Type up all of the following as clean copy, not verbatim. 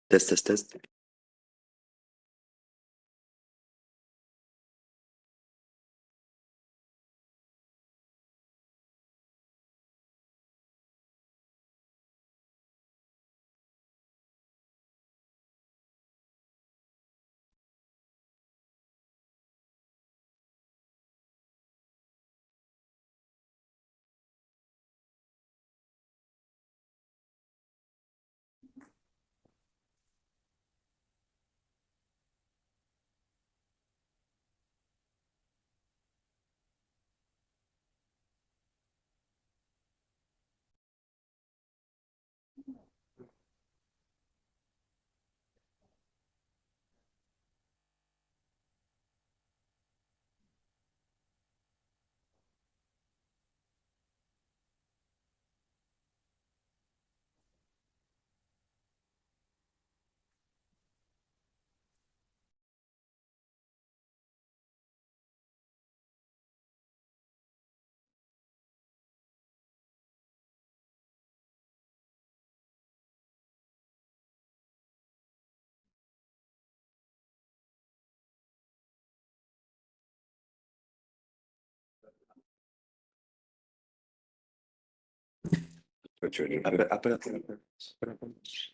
Test, test, test.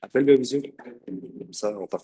Appelle le visio. Comme ça, on part.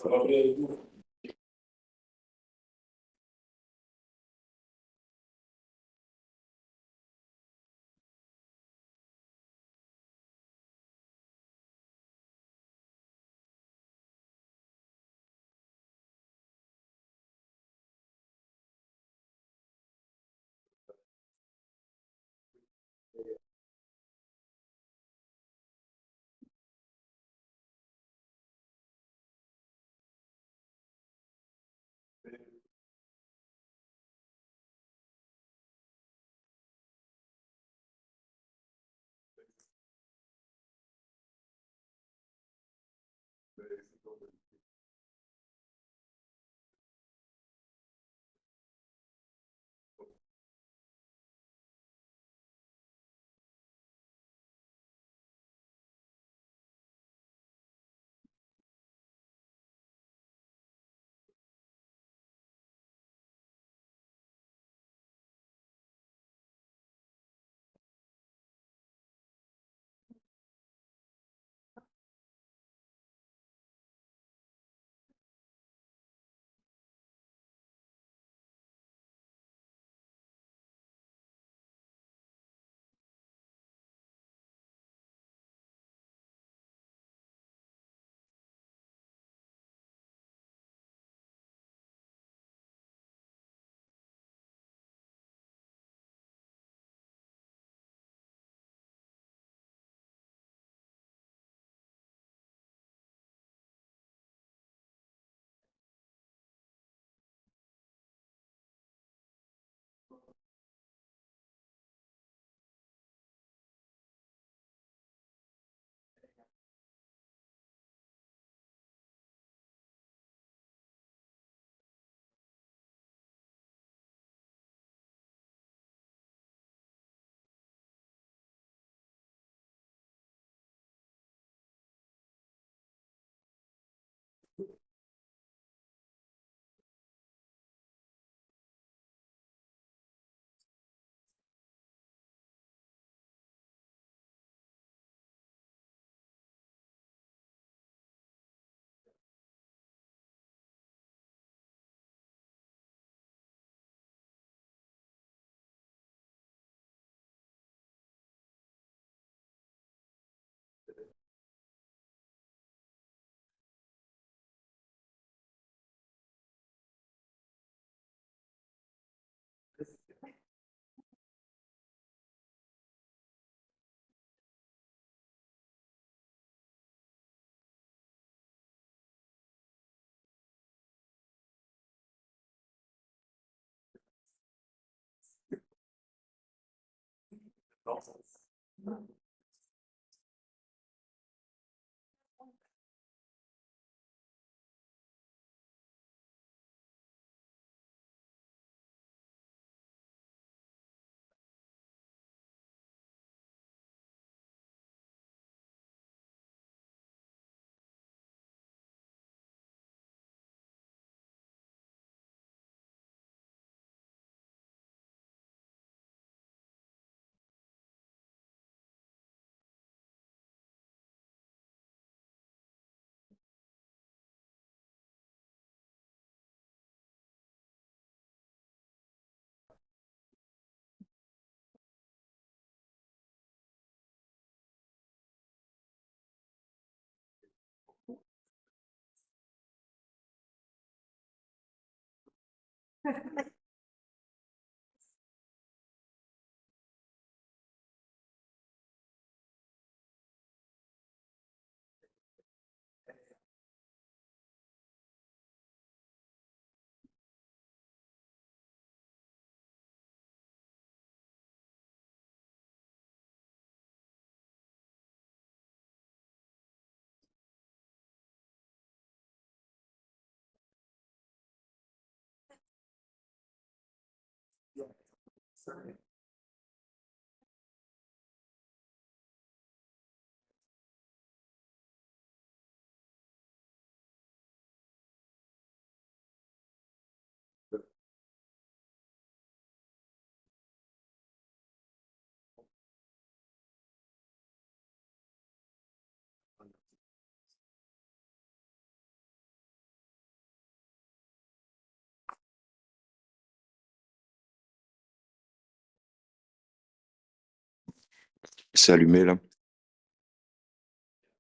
C'est allumé là.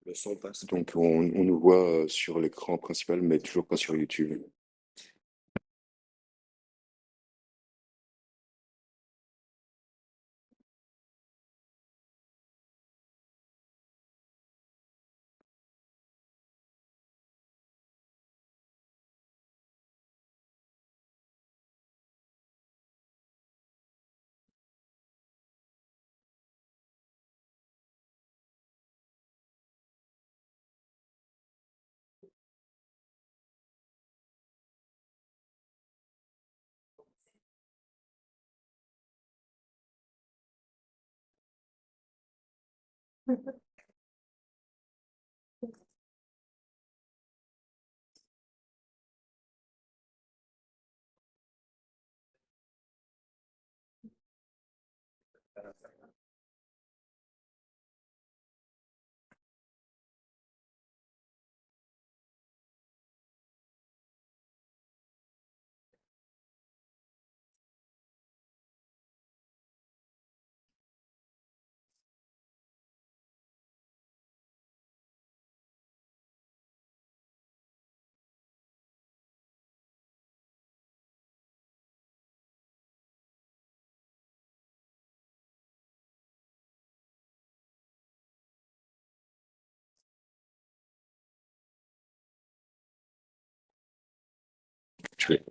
Le son passe. Donc on nous voit sur l'écran principal, mais toujours pas sur YouTube. Je vais.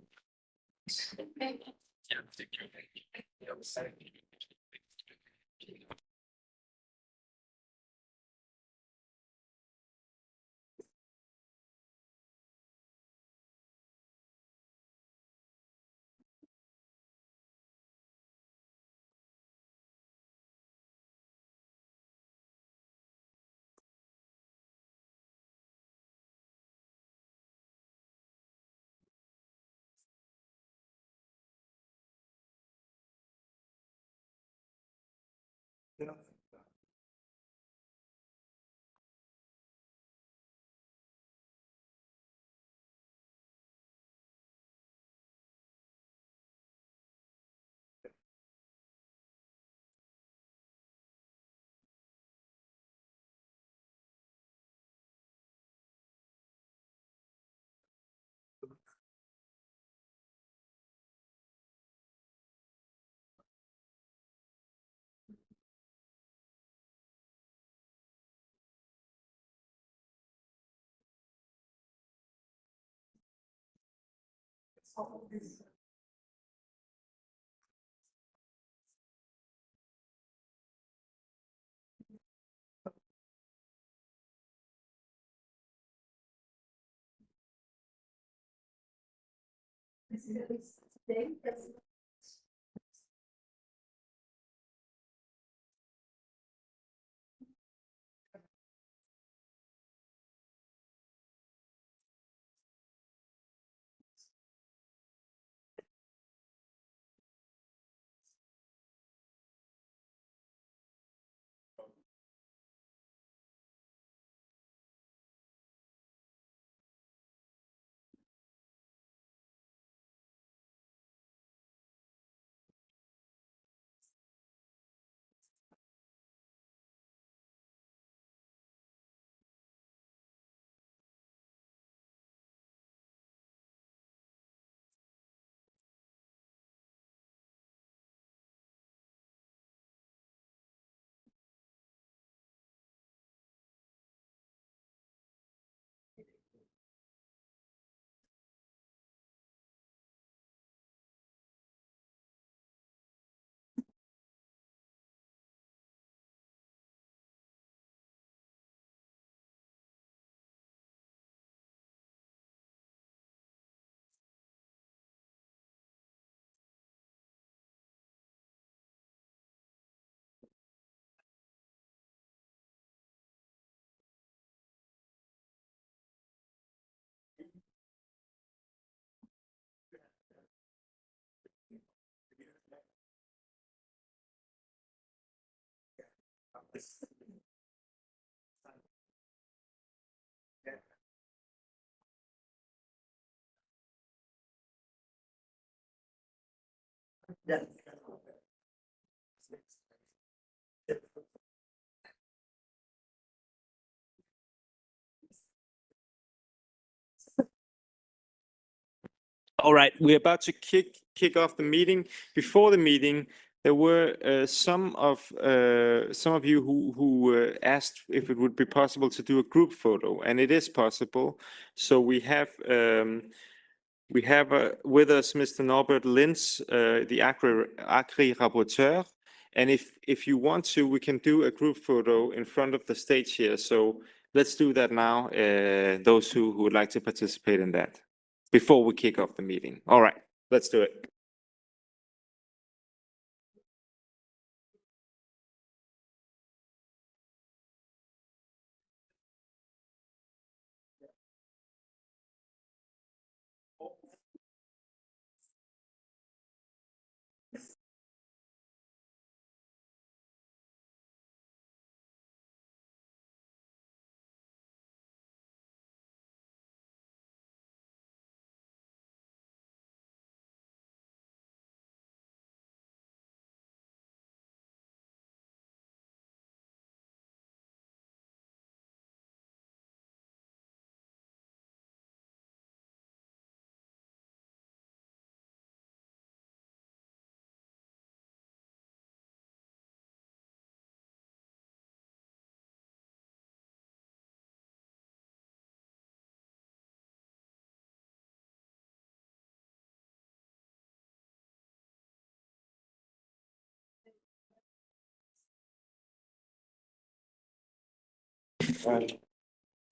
All right, we're about to kick off the meeting. Before the meeting, there were some of you who asked if it would be possible to do a group photo, and it is possible. So we have with us Mr. Norbert Lins, the AGRI-Rapporteur, and if you want to, we can do a group photo in front of the stage here. So let's do that now. Those who would like to participate in that before we kick off the meeting. All right, let's do it.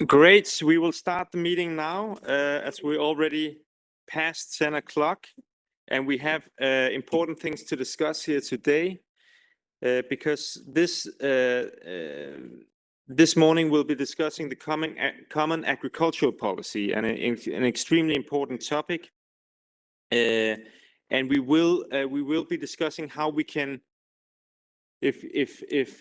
Great. We will start the meeting now, as we're already past 10 o'clock, and we have important things to discuss here today, because this morning we'll be discussing the common agricultural policy, and an extremely important topic. And we will be discussing how we can, if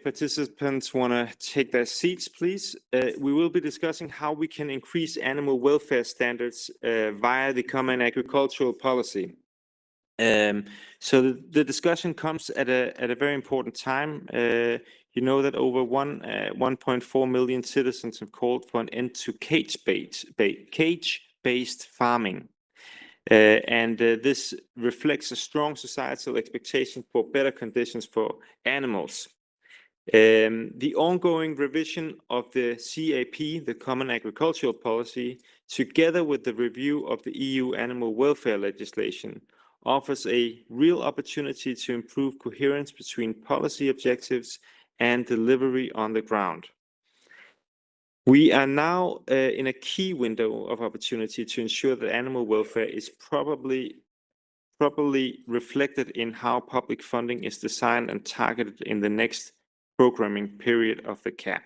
participants want to take their seats, please. We will be discussing how we can increase animal welfare standards via the common agricultural policy. So the discussion comes at a very important time. You know that over 1.4 million citizens have called for an end to cage-based farming. This reflects a strong societal expectation for better conditions for animals. The ongoing revision of the CAP, the Common Agricultural Policy, together with the review of the EU animal welfare legislation, offers a real opportunity to improve coherence between policy objectives and delivery on the ground. We are now in a key window of opportunity to ensure that animal welfare is properly reflected in how public funding is designed and targeted in the next programming period of the CAP.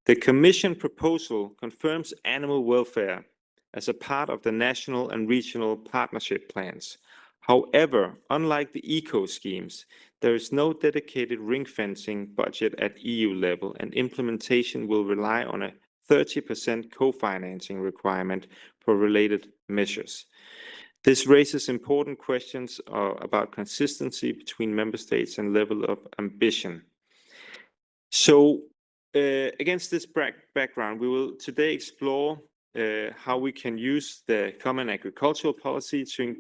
The Commission proposal confirms animal welfare as a part of the national and regional partnership plans. However, unlike the eco schemes, there is no dedicated ring fencing budget at EU level, and implementation will rely on a 30% co-financing requirement for related measures. This raises important questions about consistency between member states and level of ambition. So, against this background, we will today explore how we can use the common agricultural policy to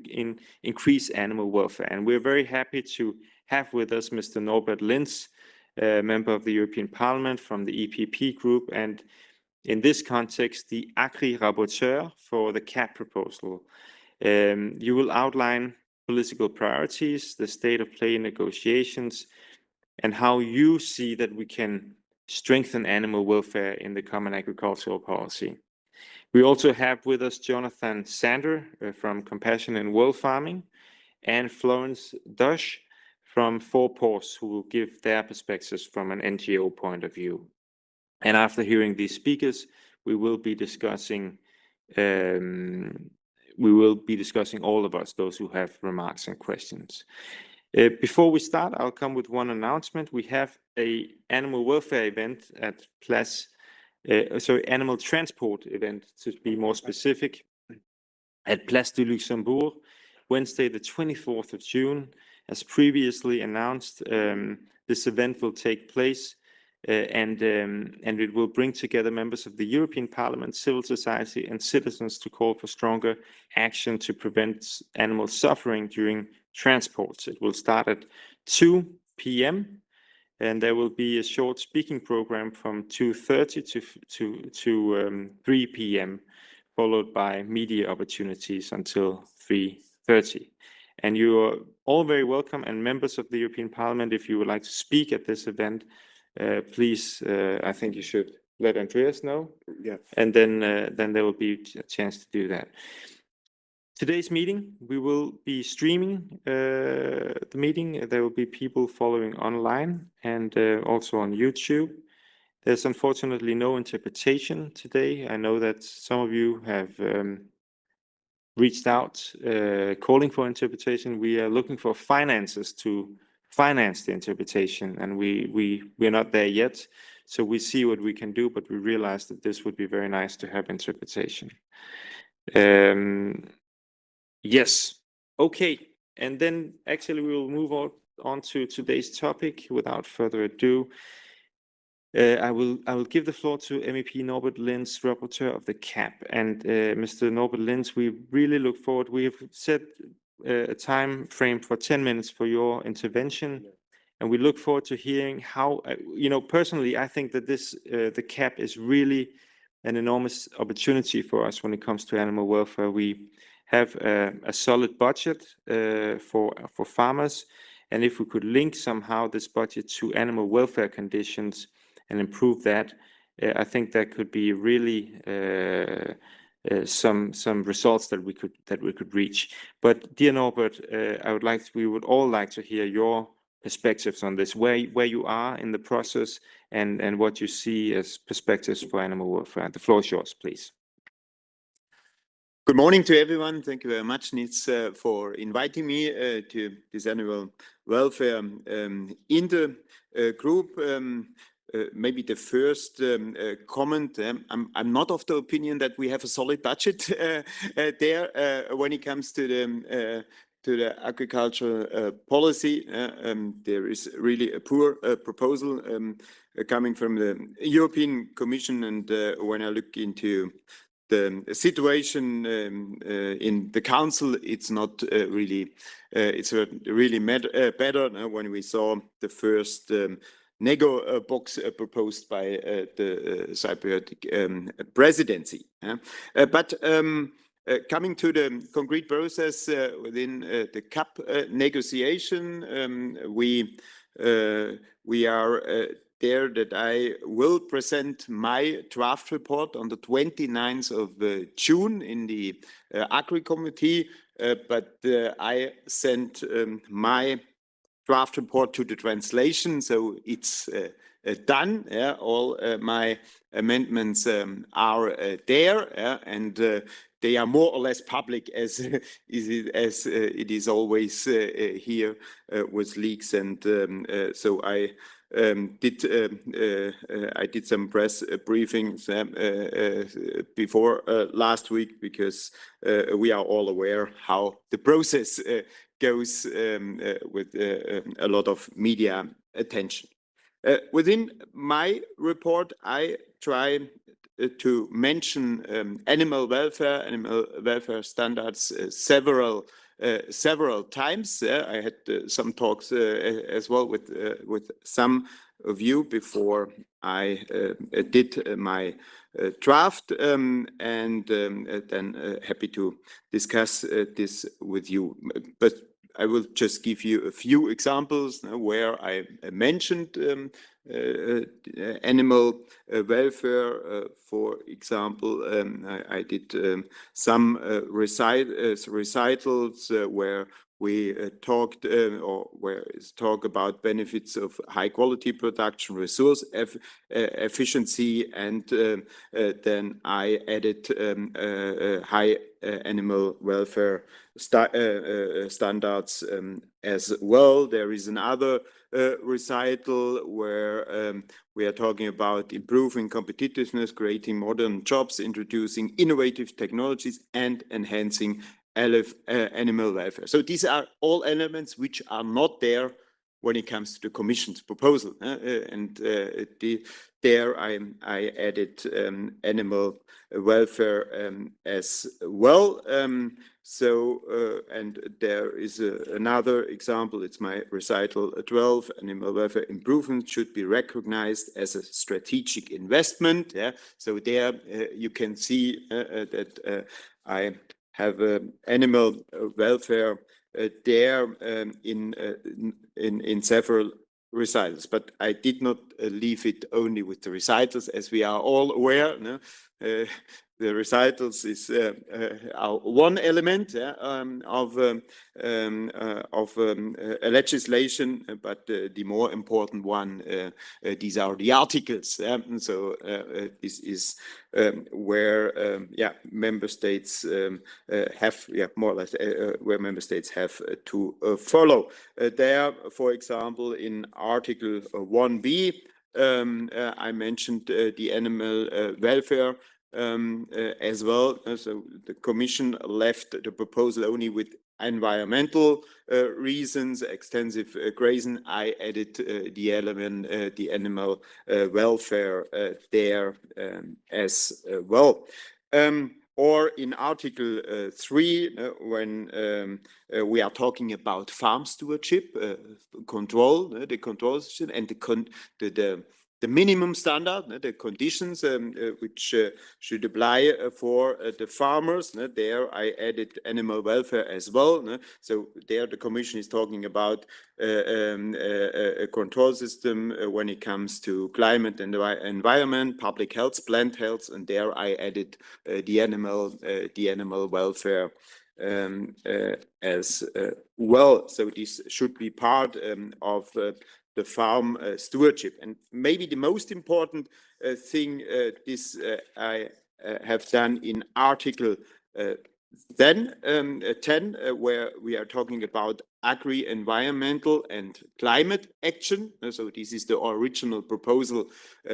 increase animal welfare. And we're very happy to have with us Mr. Norbert Lins, member of the European Parliament from the EPP group, and in this context, the AGRI-Rapporteur for the CAP proposal. You will outline political priorities, the state of play in negotiations, and how you see that we can strengthen animal welfare in the common agricultural policy. We also have with us Jonathan Sander from Compassion in World Farming, and Florence Dossche from PAWS, who will give their perspectives from an NGO point of view. And after hearing these speakers, we will be discussing all of us, those who have remarks and questions. Before we start, I'll come with one announcement. We have an animal welfare event at animal transport event, to be more specific, at Place du Luxembourg Wednesday, the 24th of June. As previously announced, this event will take place and it will bring together members of the European Parliament, civil society, and citizens to call for stronger action to prevent animal suffering during transports. It will start at 2 p.m. and there will be a short speaking program from 2:30 to 3 p.m., followed by media opportunities until 3:30. And you are all very welcome, and members of the European Parliament, if you would like to speak at this event, please, I think you should let Andreas know. Yeah. And then there will be a chance to do that. Today's meeting, we will be streaming the meeting. There will be people following online and also on YouTube. There's unfortunately no interpretation today. I know that some of you have reached out calling for interpretation. We are looking for finances to finance the interpretation, and we're not there yet. So we see what we can do, but we realize that this would be very nice to have interpretation. Yes, okay. And then actually we will move on to today's topic without further ado. I will give the floor to MEP Norbert Lins, Rapporteur of the CAP. And Mr. Norbert Lins, we really look forward. We have set a time frame for 10 minutes for your intervention. And we look forward to hearing how, personally, I think that the CAP is really an enormous opportunity for us when it comes to animal welfare. We have a solid budget for farmers. And if we could link somehow this budget to animal welfare conditions and improve that, I think that could be really some results that we could reach. But dear Norbert, we would all like to hear your perspectives on this, where you are in the process and what you see as perspectives for animal welfare. The floor is yours, please. Good morning to everyone. Thank you very much, Nils, for inviting me to this animal welfare intergroup. Maybe the first comment, I'm not of the opinion that we have a solid budget there when it comes to the agricultural policy. There is really a poor proposal coming from the European Commission, and when I look into the situation in the Council, it's not really, it's really better when we saw the first nego box proposed by the Cypriot presidency. But coming to the concrete process within the CAP negotiation, we are there that I will present my draft report on the 29th of June in the Agri Committee, but I sent my draft report to the translation, so it's done. All my amendments are there, and they are more or less public as it is always here with leaks, and so I did some press briefings before last week, because we are all aware how the process goes with a lot of media attention. Within my report, I try to mention animal welfare standards several times. I had some talks as well with some of you before I did my draft, and then happy to discuss this with you. But I will just give you a few examples where I mentioned animal welfare. For example, I did some recitals where we talked or where is talk about benefits of high quality production, resource efficiency, and then I added high animal welfare standards as well. There is another recital where we are talking about improving competitiveness, creating modern jobs, introducing innovative technologies, and enhancing animal welfare. So these are all elements which are not there when it comes to the Commission's proposal. There I added animal welfare as well. And there is another example. It's my recital 12. Animal welfare improvement should be recognized as a strategic investment. Yeah. So there you can see that I have animal welfare there in several recitals, but I did not leave it only with the recitals, as we are all aware. No? The recitals is one element of a legislation, but the more important one, these are the articles. So this is where member states have more or less where member states have to follow. There, for example, in Article 1b, I mentioned the animal welfare as well. So the Commission left the proposal only with environmental reasons, extensive grazing. I added the element, the animal welfare there as well. Or in Article 3, when we are talking about farm stewardship, control, the control system, and the minimum standard, the conditions which should apply for the farmers. There I added animal welfare as well. So there the Commission is talking about a control system when it comes to climate and environment, public health, plant health, and there I added the animal welfare as well. So this should be part of the farm stewardship. And maybe the most important thing I have done in Article 10, where we are talking about agri-environmental and climate action. So this is the original proposal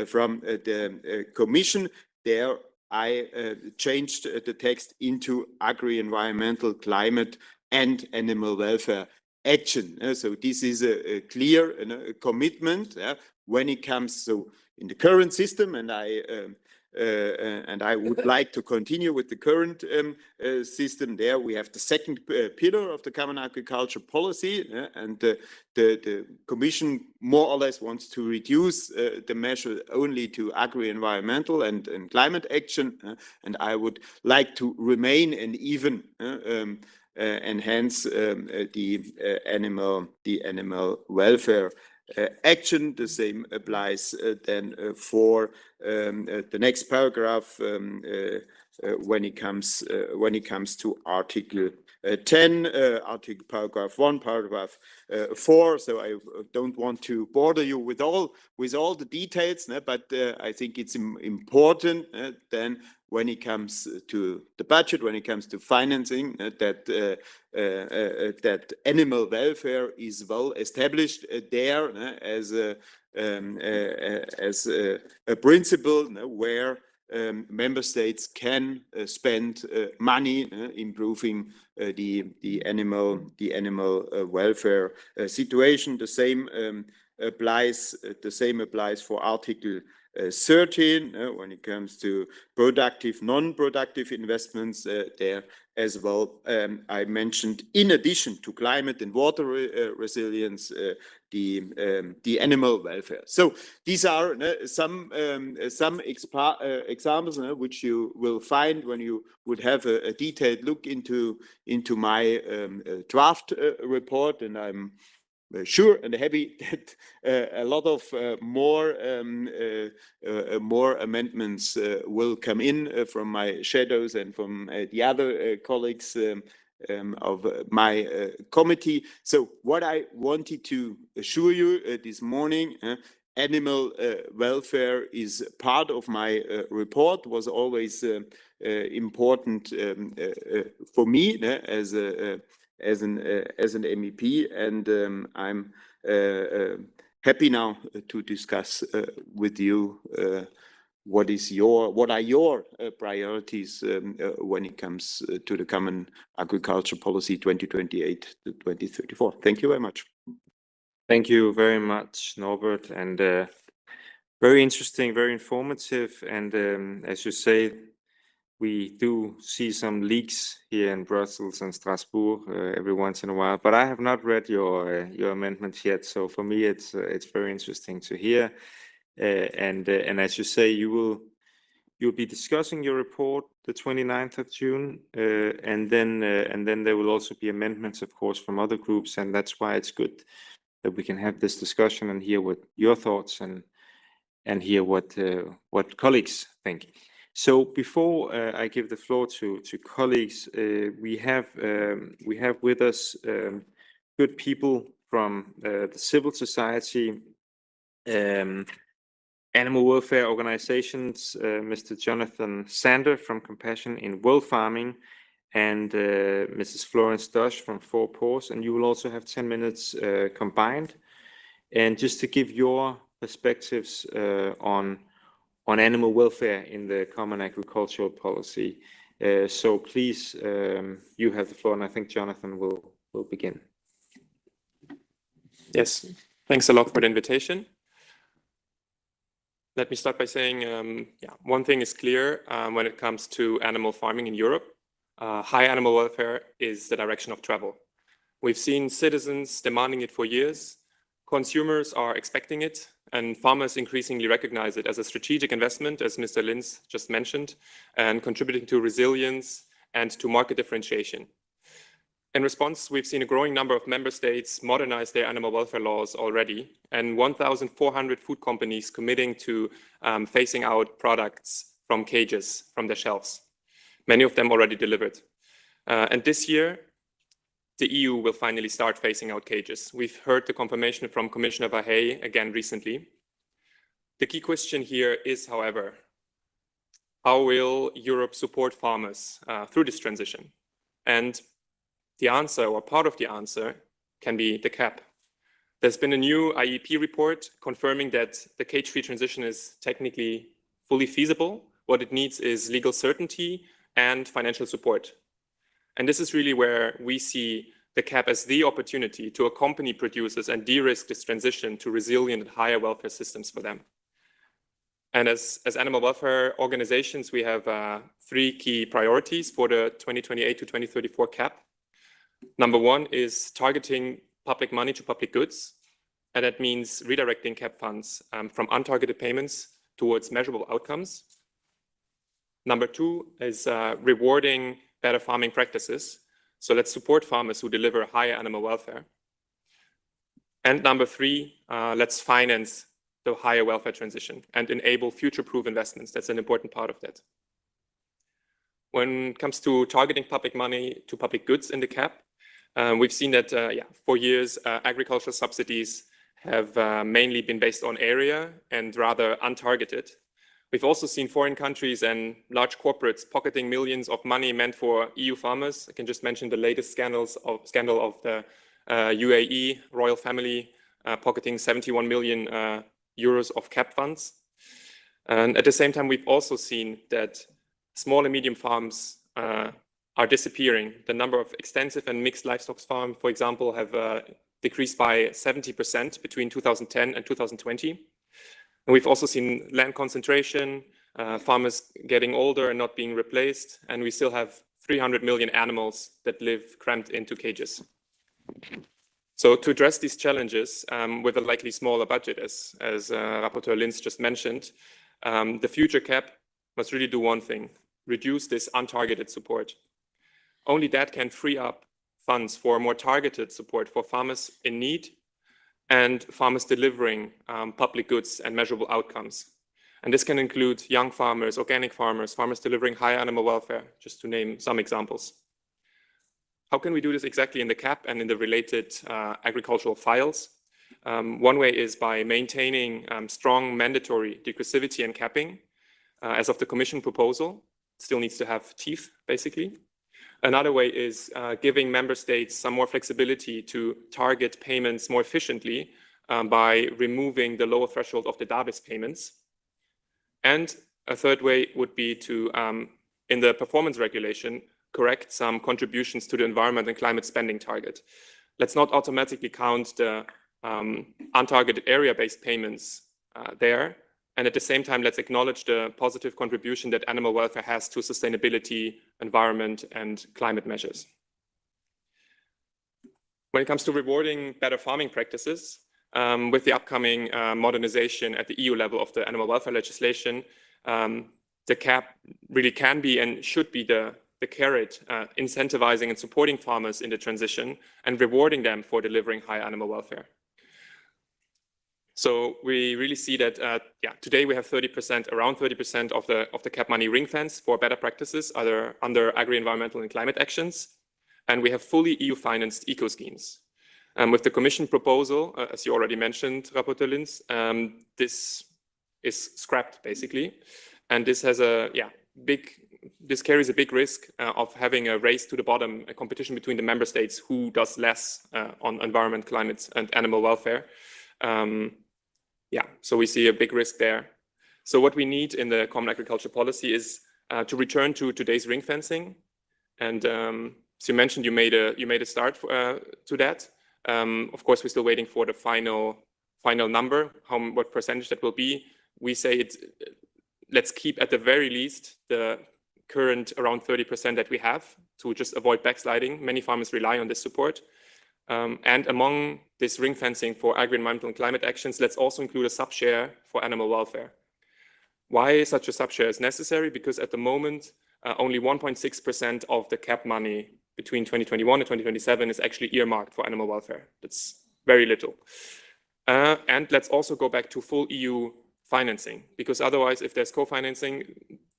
from the Commission. There I changed the text into agri-environmental, climate and animal welfare action. So this is a clear commitment when it comes to in the current system, and I would like to continue with the current system. There we have the second pillar of the common agriculture policy, and the Commission more or less wants to reduce the measure only to agri-environmental and climate action, and I would like to remain and even enhance the animal welfare action. The same applies then for the next paragraph when it comes to Article 10, Article paragraph 1, paragraph 4. So I don't want to bother you with all the details, but I think it's important then when it comes to the budget, when it comes to financing, that animal welfare is well established there as a principle where member states can spend money improving the animal welfare situation. The same applies for Article 13 when it comes to productive, non-productive investments there as well. I mentioned, in addition to climate and water resilience, the animal welfare. So these are some examples which you will find when you would have a detailed look into my draft report, and I'm sure and happy that a lot of more amendments will come in from my shadows and from the other colleagues of my committee. So what I wanted to assure you this morning, animal welfare is part of my report, was always important for me as an MEP, and I'm happy now to discuss with you what are your priorities when it comes to the Common Agriculture Policy 2028 to 2034? Thank you very much. Thank you very much, Norbert, and very interesting, very informative. And as you say, we do see some leaks here in Brussels and Strasbourg every once in a while. But I have not read your amendments yet, so for me it's very interesting to hear. And as you say, you'll be discussing your report the 29th of June, and then there will also be amendments, of course, from other groups, and that's why it's good that we can have this discussion and hear what your thoughts and hear what colleagues think. So before I give the floor to colleagues, we have with us good people from the civil society, animal welfare organizations, Mr. Jonathan Sander from Compassion in World Farming, and Mrs. Florence Dossche from PAWS, and you will also have 10 minutes combined. And just to give your perspectives on animal welfare in the Common Agricultural Policy. So please, you have the floor, and I think Jonathan will begin. Yes, thanks a lot for the invitation. Let me start by saying, one thing is clear when it comes to animal farming in Europe. High animal welfare is the direction of travel. We've seen citizens demanding it for years. Consumers are expecting it, and farmers increasingly recognize it as a strategic investment, as Mr. Linz just mentioned, and contributing to resilience and to market differentiation. In response, we've seen a growing number of member states modernize their animal welfare laws already, and 1,400 food companies committing to phasing out products from cages from their shelves. Many of them already delivered. And this year, the EU will finally start phasing out cages. We've heard the confirmation from Commissioner Vahey again recently. The key question here is, however, how will Europe support farmers through this transition? And the answer, or part of the answer, can be the CAP. There's been a new IEP report confirming that the cage-free transition is technically fully feasible. What it needs is legal certainty and financial support. And this is really where we see the CAP as the opportunity to accompany producers and de-risk this transition to resilient and higher welfare systems for them. And as animal welfare organizations, we have 3 key priorities for the 2028 to 2034 CAP. Number 1 is targeting public money to public goods. And that means redirecting CAP funds from untargeted payments towards measurable outcomes. Number 2 is rewarding better farming practices. So let's support farmers who deliver higher animal welfare. And number 3, let's finance the higher welfare transition and enable future-proof investments. That's an important part of that. When it comes to targeting public money to public goods in the CAP, we've seen that for years, agricultural subsidies have mainly been based on area and rather untargeted. We've also seen foreign countries and large corporates pocketing millions of money meant for EU farmers. I can just mention the latest scandal of the UAE royal family pocketing 71 million euros of CAP funds. And at the same time, we've also seen that small and medium farms are disappearing. The number of extensive and mixed livestock farms, for example, have decreased by 70% between 2010 and 2020. And we've also seen land concentration, farmers getting older and not being replaced, and we still have 300 million animals that live cramped into cages. So to address these challenges with a likely smaller budget, as Rapporteur Linz just mentioned, the future CAP must really do one thing: reduce this untargeted support. Only that can free up funds for more targeted support for farmers in need and farmers delivering public goods and measurable outcomes. And this can include young farmers, organic farmers, farmers delivering high animal welfare, just to name some examples. How can we do this exactly in the CAP and in the related agricultural files? One way is by maintaining strong mandatory degressivity and capping, as of the Commission proposal. It still needs to have teeth, basically. Another way is giving member states some more flexibility to target payments more efficiently by removing the lower threshold of the DABIS payments. And A third way would be to, in the performance regulation, correct some contributions to the environment and climate spending target. Let's not automatically count the untargeted area-based payments there. And at the same time, let's acknowledge the positive contribution that animal welfare has to sustainability, environment, and climate measures. When it comes to rewarding better farming practices, with the upcoming modernization at the EU level of the animal welfare legislation, the CAP really can be and should be the carrot incentivizing and supporting farmers in the transition and rewarding them for delivering high animal welfare. So we really see that today we have around 30% of the CAP money ring-fenced for better practices under agri-environmental and climate actions, and we have fully EU-financed eco-schemes. With the Commission proposal, as you already mentioned, Rapporteur Linz, this is scrapped basically, and this has this carries a big risk of having a race to the bottom, a competition between the member states who does less on environment, climate, and animal welfare. So we see a big risk there. So what we need in the Common Agriculture Policy is to return to today's ring fencing. And so you mentioned you made a start to that. Of course, we're still waiting for the final number, what percentage that will be. We say let's keep at the very least the current around 30% that we have to just avoid backsliding. Many farmers rely on this support. And among this ring fencing for agri-environmental and climate actions, let's also include a sub-share for animal welfare. Why such a sub-share is necessary? Because at the moment, only 1.6% of the CAP money between 2021 and 2027 is actually earmarked for animal welfare. That's very little. And let's also go back to full EU financing, because otherwise, if there's co-financing,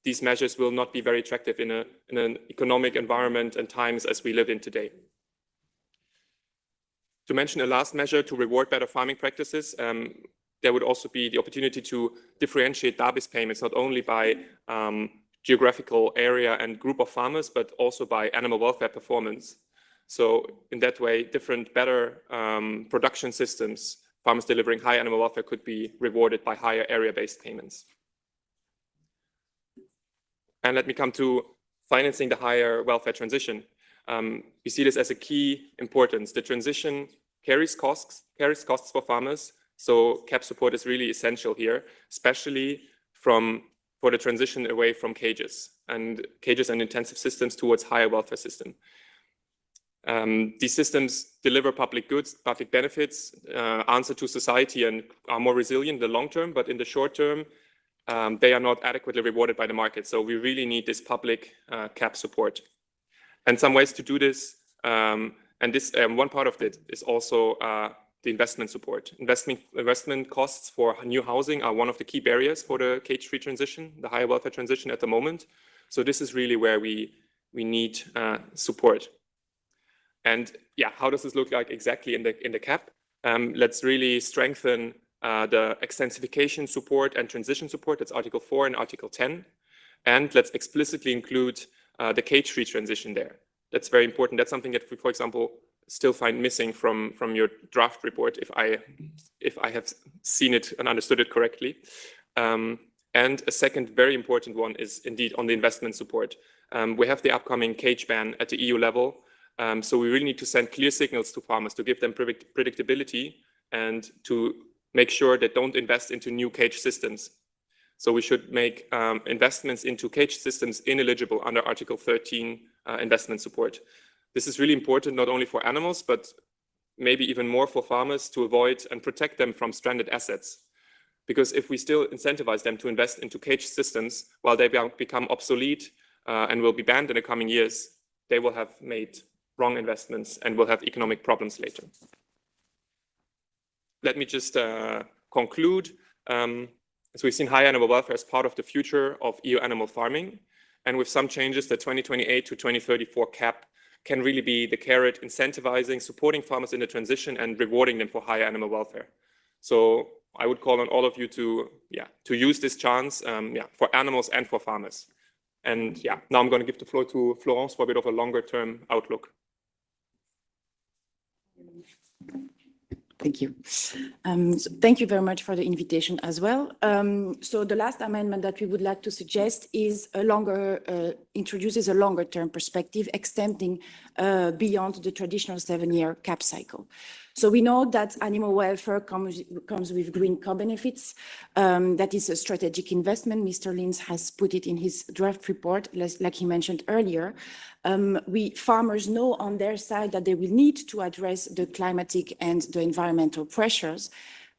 these measures will not be very attractive in an economic environment and times as we live in today. To mention a last measure to reward better farming practices, there would also be the opportunity to differentiate DABIS payments, not only by geographical area and group of farmers, but also by animal welfare performance. So in that way, better production systems, farmers delivering high animal welfare could be rewarded by higher area-based payments. And let me come to financing the higher welfare transition. We see this as a key importance. The transition carries costs for farmers. So CAP support is really essential here, especially for the transition away from cages and intensive systems towards higher welfare system. These systems deliver public goods, public benefits, answer to society, and are more resilient in the long term, but in the short term, they are not adequately rewarded by the market. So we really need this public CAP support. And some ways to do this, one part of it is also the investment support. Investment costs for new housing are one of the key barriers for the cage-free transition, the higher welfare transition at the moment. So this is really where we need support. And how does this look like exactly in the CAP? Let's really strengthen the extensification support and transition support. That's Article 4 and Article 10. And let's explicitly include the cage-free transition there. That's very important. That's something that we, for example, still find missing from your draft report, if I have seen it and understood it correctly. And a second very important one is indeed on the investment support. We have the upcoming cage ban at the EU level. So we really need to send clear signals to farmers to give them predictability and to make sure they don't invest into new cage systems. So we should make investments into cage systems ineligible under Article 13 investment support. This is really important not only for animals, but maybe even more for farmers to avoid and protect them from stranded assets. Because if we still incentivize them to invest into cage systems while they become obsolete and will be banned in the coming years, they will have made wrong investments and will have economic problems later. Let me just conclude. So we've seen high animal welfare as part of the future of EU animal farming. And with some changes, the 2028 to 2034 CAP can really be the carrot incentivizing, supporting farmers in the transition and rewarding them for higher animal welfare. So I would call on all of you to use this chance for animals and for farmers. And now I'm going to give the floor to Florence for a bit of a longer term outlook. Thank you. So thank you very much for the invitation as well. So the last amendment that we would like to suggest is introduces a longer term perspective extending beyond the traditional 7-year cap cycle. So we know that animal welfare comes with green co-benefits. That is a strategic investment. Mr. Linz has put it in his draft report, like he mentioned earlier. Farmers know on their side that they will need to address the climatic and the environmental pressures.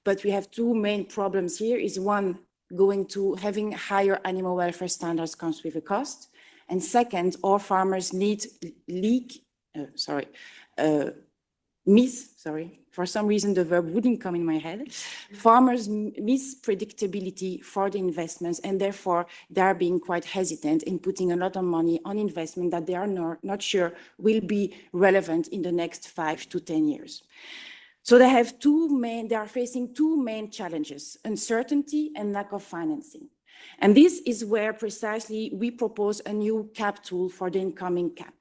But we have two main problems here. Is one, going to having higher animal welfare standards comes with a cost. And second, all farmers for some reason the verb wouldn't come in my head. Farmers miss predictability for the investments, and therefore they are being quite hesitant in putting a lot of money on investment that they are not sure will be relevant in the next 5 to 10 years. So they are facing two main challenges: uncertainty and lack of financing. And this is where precisely we propose a new cap tool for the incoming cap.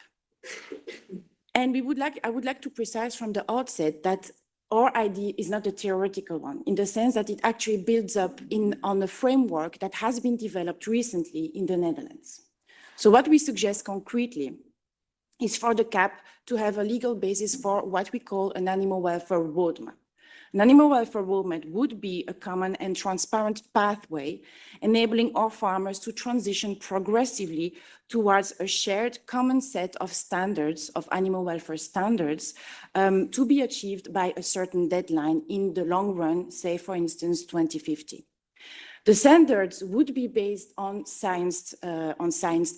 And I would like to precise from the outset that our idea is not a theoretical one, in the sense that it actually builds up on a framework that has been developed recently in the Netherlands. So what we suggest concretely is for the cap to have a legal basis for what we call an animal welfare roadmap. An animal welfare roadmap would be a common and transparent pathway, enabling our farmers to transition progressively towards a shared common set of standards, of animal welfare standards, to be achieved by a certain deadline in the long run, say, for instance, 2050. The standards would be based on science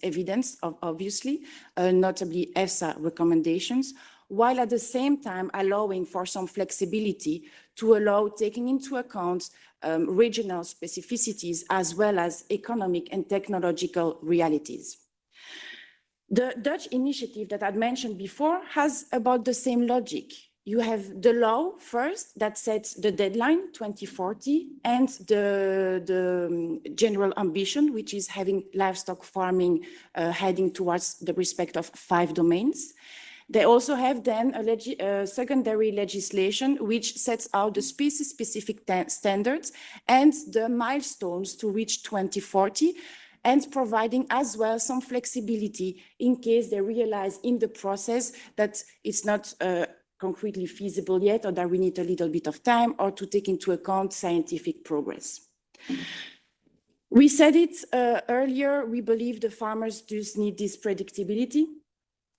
evidence, obviously, notably EFSA recommendations, while at the same time allowing for some flexibility to allow taking into account regional specificities as well as economic and technological realities. The Dutch initiative that I'd mentioned before has about the same logic. You have the law first that sets the deadline, 2040, and the general ambition, which is having livestock farming heading towards the respect of 5 domains. They also have then a secondary legislation which sets out the species-specific standards and the milestones to reach 2040, and providing as well some flexibility in case they realize in the process that it's not concretely feasible yet, or that we need a little bit of time, or to take into account scientific progress. We said it earlier, we believe the farmers just need this predictability.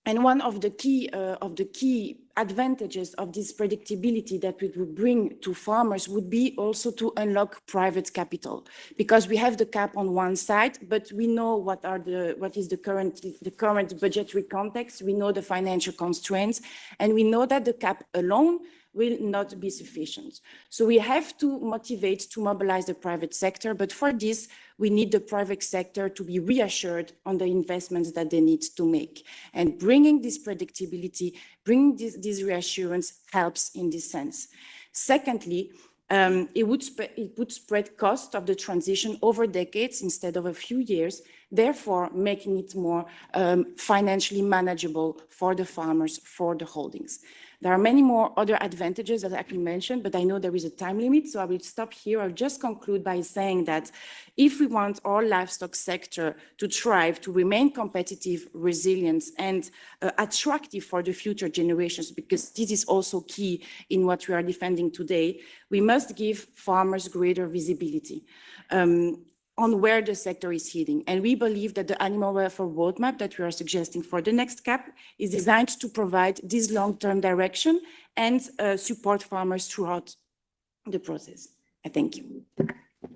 And one of the key advantages of this predictability that we would bring to farmers would be also to unlock private capital, because we have the cap on one side, but we know what is the current budgetary context. We know the financial constraints, and we know that the cap alone will not be sufficient. So we have to motivate to mobilize the private sector, but for this, we need the private sector to be reassured on the investments that they need to make. And bringing this predictability, bringing this reassurance helps in this sense. Secondly, it would spread cost of the transition over decades instead of a few years, therefore making it more financially manageable for the farmers, for the holdings. There are many more other advantages that I can mention, but I know there is a time limit, so I will stop here. I'll just conclude by saying that if we want our livestock sector to thrive, to remain competitive, resilient, and attractive for the future generations, because this is also key in what we are defending today, we must give farmers greater visibility on where the sector is heading. And we believe that the animal welfare roadmap that we are suggesting for the next CAP is designed to provide this long-term direction and support farmers throughout the process. I thank you.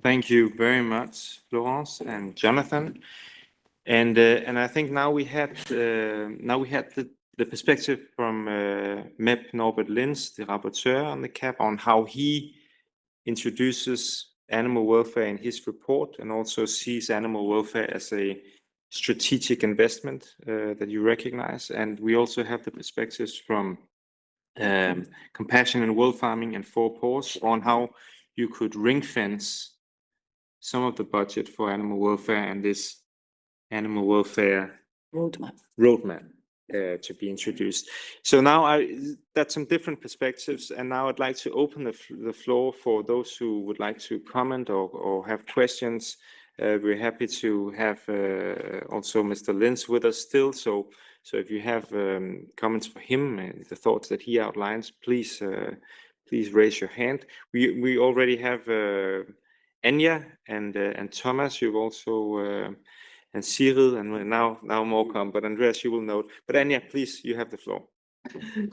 Thank you very much, Florence and Jonathan. And I think now we had the perspective from MEP Norbert Linz, the rapporteur on the CAP, on how he introduces animal welfare in his report, and also sees animal welfare as a strategic investment that you recognize. And we also have the perspectives from Compassion in World Farming and PAWS on how you could ring fence some of the budget for animal welfare and this animal welfare roadmap. to be introduced. So now that's some different perspectives, and now I'd like to open the floor for those who would like to comment or have questions. We're happy to have also Mr. Lins with us still. So if you have comments for him and the thoughts that he outlines, please raise your hand. We already have Anya and Thomas. You've also and Cyril, and now more come. But Andreas, you will note. But Anya, please, you have the floor.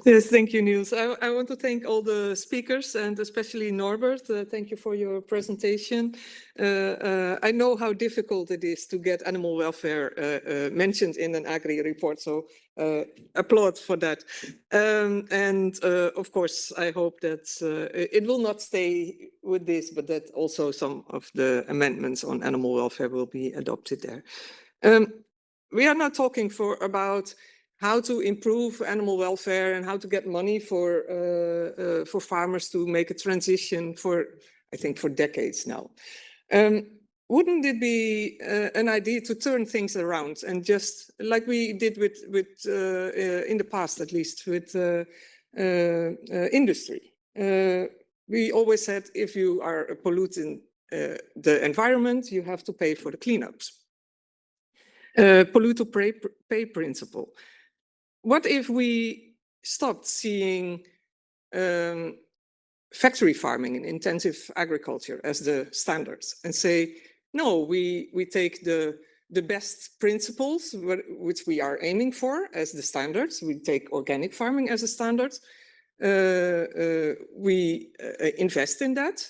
Yes, thank you, Niels. I want to thank all the speakers and especially Norbert. Thank you for your presentation. I know how difficult it is to get animal welfare mentioned in an AGRI report, so applaud for that. And of course, I hope that it will not stay with this, but that also some of the amendments on animal welfare will be adopted there. We are now talking about how to improve animal welfare and how to get money for farmers to make a transition I think for decades now. Wouldn't it be an idea to turn things around and just like we did with in the past, at least with industry? We always said if you are polluting the environment, you have to pay for the cleanups. Polluter pay principle. What if we stopped seeing factory farming and intensive agriculture as the standards and say, no, we take the best principles, which we are aiming for as the standards. We take organic farming as a standard. We invest in that.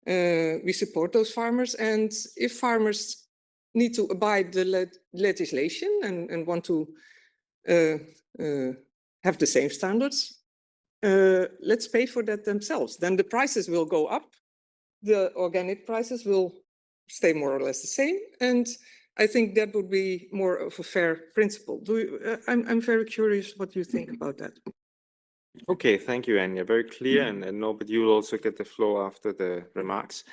We support those farmers. And if farmers need to abide the legislation and want to have the same standards, let's pay for that themselves. Then the prices will go up. The organic prices will stay more or less the same. And I think that would be more of a fair principle. I'm very curious what you think about that. Okay, thank you, Anya. Very clear. And Norbert, you will also get the floor after the remarks.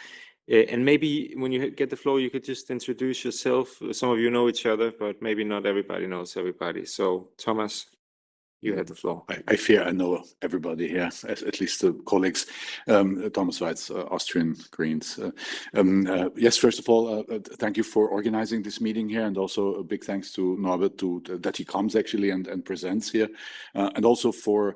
And maybe when you get the floor, you could just introduce yourself. Some of you know each other, but maybe not everybody knows everybody. So, Thomas, you have the floor. I fear I know everybody here, at least the colleagues. Thomas Weitz, Austrian Greens. Yes, first of all, thank you for organizing this meeting here, and also a big thanks to Norbert that he comes actually and presents here, and also for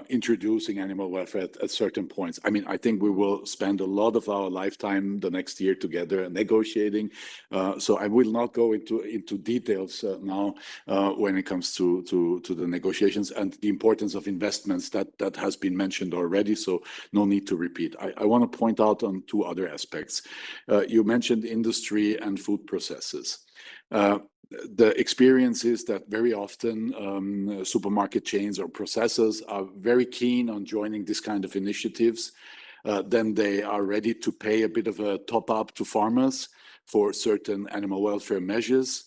introducing animal welfare at certain points. I mean, I think we will spend a lot of our lifetime the next year together negotiating. So I will not go into details now when it comes to the negotiations and the importance of investments that has been mentioned already, so no need to repeat. I want to point out on two other aspects. You mentioned industry and food processes. The experience is that very often supermarket chains or processors are very keen on joining this kind of initiatives. Then they are ready to pay a bit of a top up to farmers for certain animal welfare measures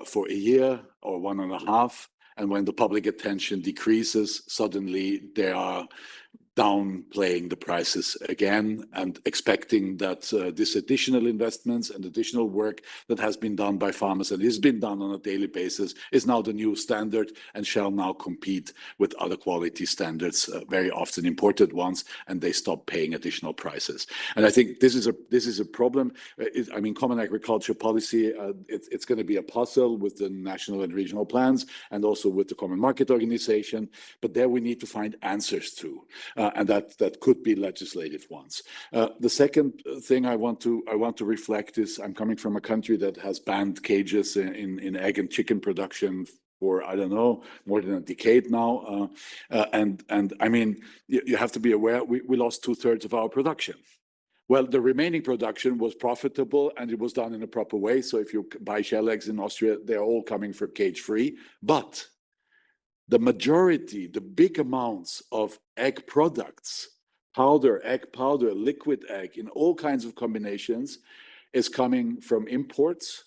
for a year or 1.5. And when the public attention decreases, suddenly they are downplaying the prices again and expecting that this additional investments and additional work that has been done by farmers and is been done on a daily basis is now the new standard and shall now compete with other quality standards, very often imported ones, and they stop paying additional prices. And I think this is a problem. I mean, common agriculture policy, it's going to be a puzzle with the national and regional plans and also with the common market organization, but there we need to find answers to. And that could be legislative ones. The second thing I want to reflect is I'm coming from a country that has banned cages in egg and chicken production for, I don't know, more than a decade now. And I mean, you have to be aware we lost 2/3 of our production. Well, the remaining production was profitable and it was done in a proper way. So if you buy shell eggs in Austria, they're all coming from cage-free. But the majority, the big amounts of egg products, egg powder, liquid egg, in all kinds of combinations, is coming from imports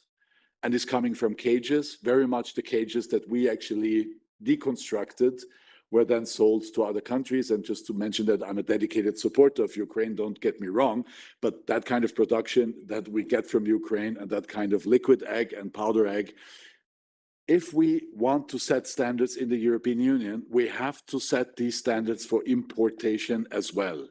and is coming from cages, very much the cages that we actually deconstructed were then sold to other countries. And just to mention that I'm a dedicated supporter of Ukraine, don't get me wrong, but that kind of production that we get from Ukraine and that kind of liquid egg and powder egg if we want to set standards in the European Union, we have to set these standards for importation as well.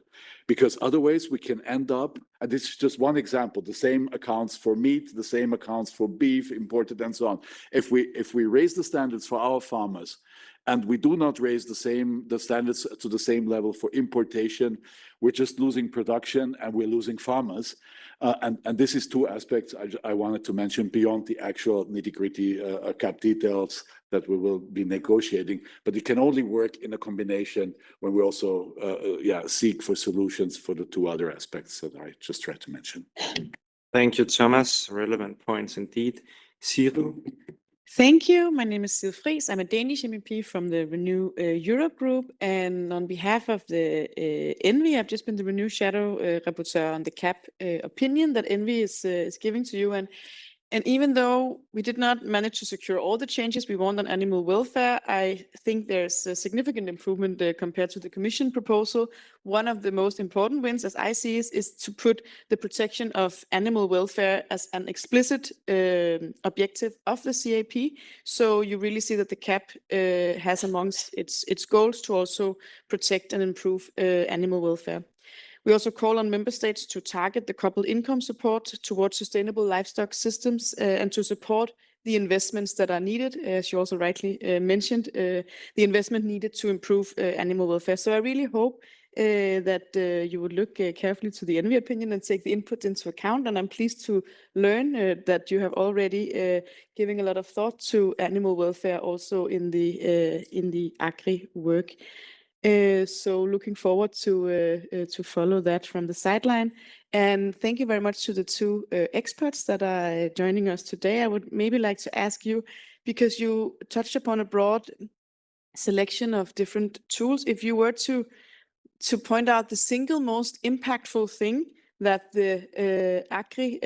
Because otherwise we can end up, and this is just one example, the same accounts for meat, the same accounts for beef imported and so on. If we raise the standards for our farmers and we do not raise the standards to the same level for importation, we're just losing production and we're losing farmers. And this is two aspects I wanted to mention beyond the actual nitty-gritty CAP details that we will be negotiating, but it can only work in a combination when we also seek for solutions for the two other aspects that I just tried to mention. Thank you, Thomas. Relevant points indeed. Cyril? Thank you. My name is Sil Friis. I'm a Danish MEP from the Renew Europe group. And on behalf of the ENVI, I've just been the Renew Shadow Rapporteur on the CAP opinion that ENVI is giving to you. And even though we did not manage to secure all the changes we want on animal welfare, I think there's a significant improvement compared to the Commission proposal. One of the most important wins, as I see it, is to put the protection of animal welfare as an explicit objective of the CAP. So you really see that the CAP has amongst its goals to also protect and improve animal welfare. We also call on member states to target the coupled income support towards sustainable livestock systems and to support the investments that are needed, as you also rightly mentioned, the investment needed to improve animal welfare. So I really hope that you would look carefully to the ENVI opinion and take the input into account. And I'm pleased to learn that you have already given a lot of thought to animal welfare also in the AGRI work. So looking forward to follow that from the sideline. And thank you very much to the two experts that are joining us today. I would maybe like to ask you, because you touched upon a broad selection of different tools, if you were to point out the single most impactful thing that the AGRI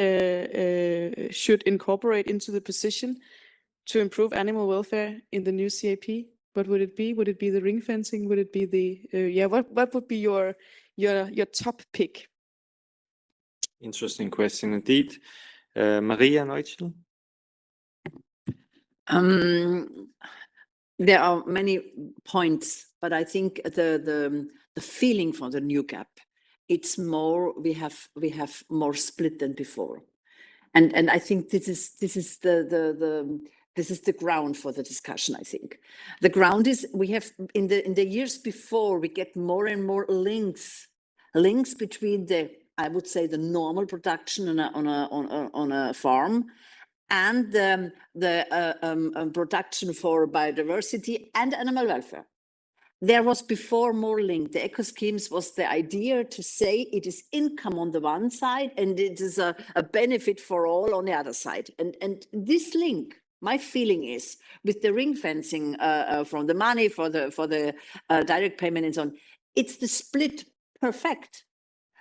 should incorporate into the position to improve animal welfare in the new CAP, what would it be? Would it be the ring fencing? Would it be the what would be your top pick? Interesting question indeed. Maria Neuchel? There are many points, but I think the feeling for the new CAP, it's more we have more split than before, and I think this is the ground for the discussion. I think the ground is we have in the years before we get more and more links between I would say the normal production on a farm and the production for biodiversity and animal welfare. There was before more link. The eco schemes was the idea to say it is income on the one side and it is a benefit for all on the other side. And this link, my feeling is, with the ring fencing from the money for the direct payment and so on, it's the split perfect.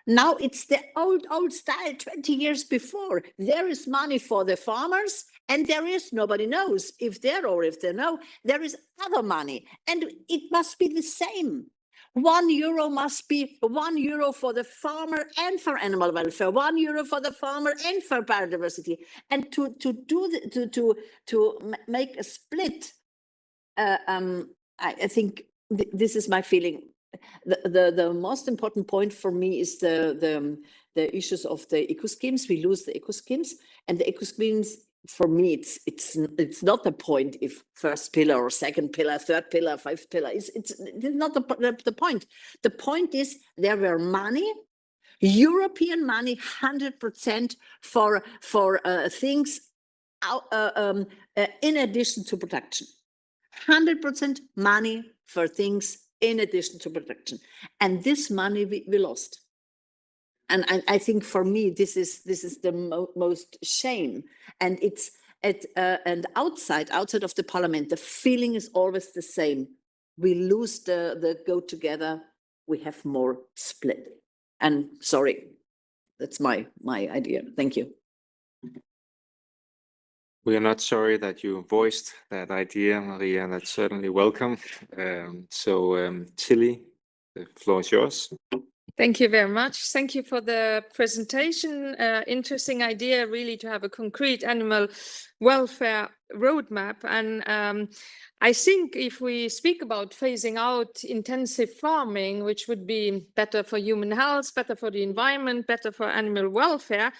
Now it's the old style 20 years before. There is money for the farmers and there is, nobody knows if there or if they know, there is other money and it must be the same. €1 must be €1 for the farmer and for animal welfare, €1 for the farmer and for biodiversity. And to make a split, I think this is my feeling. The most important point for me is the issues of the eco schemes. We lose the eco schemes, and the eco schemes for me it's not the point if first pillar or second pillar, third pillar, fifth pillar. It's not the point. The point is there were money, European money, 100% for things in addition to production. 100% money for things in addition to production, and this money we lost. And I think for me this is the most shame, and it's and outside of the parliament the feeling is always the same. We lose the go together, we have more split. And sorry, that's my idea. Thank you. We are not sorry that you voiced that idea, Maria. That's certainly welcome. So, Tilly, the floor is yours. Thank you very much. Thank you for the presentation. Interesting idea, really, to have a concrete animal welfare roadmap. And I think if we speak about phasing out intensive farming, which would be better for human health, better for the environment, better for animal welfare,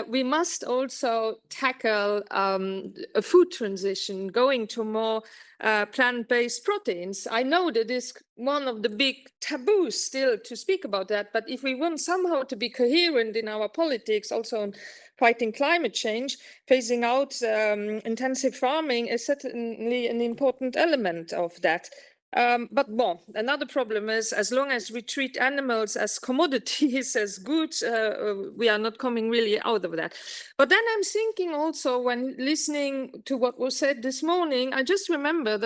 we must also tackle a food transition, going to more plant-based proteins. I know that is one of the big taboos still to speak about that, but if we want somehow to be coherent in our politics, also on fighting climate change, phasing out intensive farming is certainly an important element of that. But another problem is, as long as we treat animals as commodities, as goods, we are not coming really out of that. But then I'm thinking also, when listening to what was said this morning, I just remember